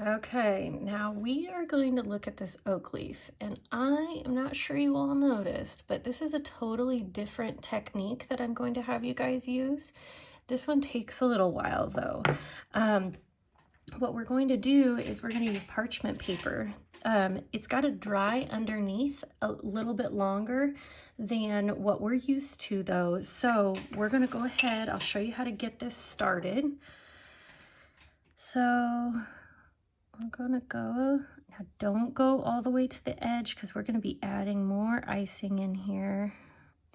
Okay, now we are going to look at this oak leaf, and I am not sure you all noticed, but this is a totally different technique that I'm going to have you guys use. This one takes a little while though. What we're going to do is we're going to use parchment paper. It's got to dry underneath a little bit longer than what we're used to though. So we're going to go ahead, I'll show you how to get this started. So I'm gonna go, now don't go all the way to the edge because we're gonna be adding more icing in here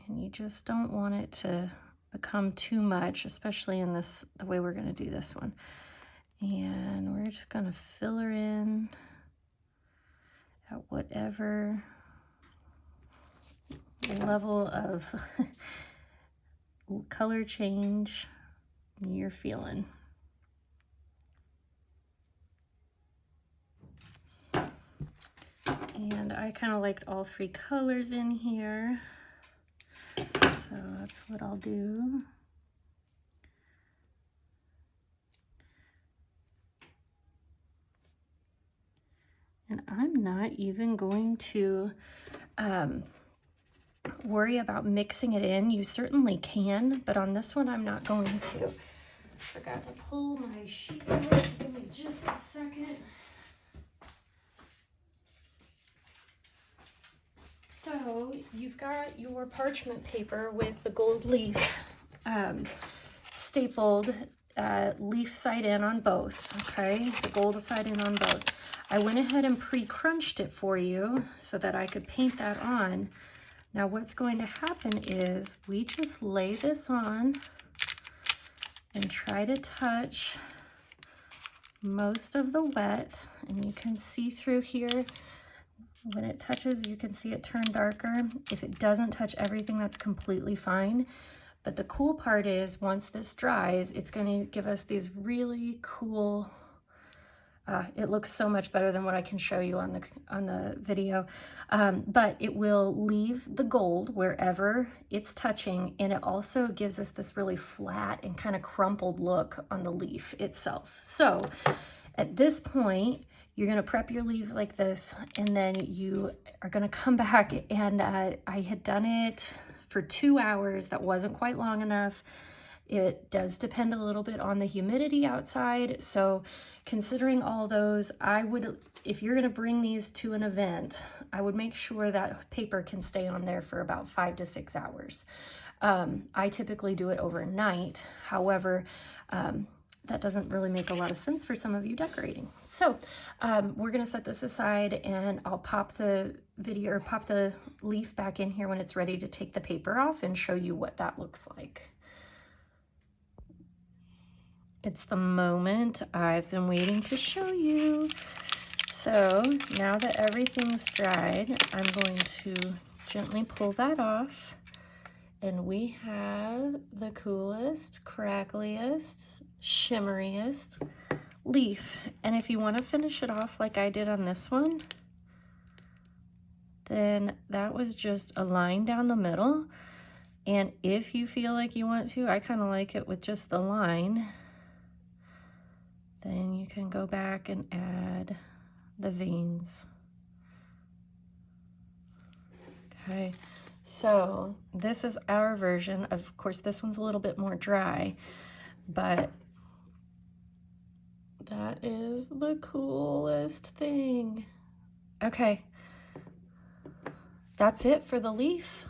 and you just don't want it to become too much, especially in this, the way we're gonna do this one. And we're just gonna fill her in at whatever level of color change you're feeling. And I kind of liked all three colors in here, so that's what I'll do. And I'm not even going to worry about mixing it in. You certainly can, but on this one I'm not going to. Forgot to pull my sheet out. Give me just a second. So you've got your parchment paper with the gold leaf stapled leaf side in on both, okay? The gold side in on both. I went ahead and pre-crunched it for you so that I could paint that on. Now what's going to happen is we just lay this on and try to touch most of the wet, and you can see through here. When it touches, you can see it turn darker. If it doesn't touch everything, that's completely fine. But the cool part is once this dries, it's going to give us these really cool, it looks so much better than what I can show you on the video. But it will leave the gold wherever it's touching, and it also gives us this really flat and kind of crumpled look on the leaf itself. So at this point, you're going to prep your leaves like this, and then you are going to come back, and I had done it for 2 hours. That wasn't quite long enough. It does depend a little bit on the humidity outside. So considering all those, I would, if you're going to bring these to an event, I would make sure that paper can stay on there for about 5 to 6 hours. I typically do it overnight. However, that doesn't really make a lot of sense for some of you decorating. So we're gonna set this aside, and I'll pop the video or pop the leaf back in here when it's ready to take the paper off and show you what that looks like. It's the moment I've been waiting to show you. So now that everything's dried, I'm going to gently pull that off. And we have the coolest, crackliest, shimmeriest leaf. And if you want to finish it off like I did on this one, then that was just a line down the middle. And if you feel like you want to, I kind of like it with just the line, then you can go back and add the veins. Okay. So this is our version. Of course, this one's a little bit more dry, but that is the coolest thing. Okay, that's it for the leaf.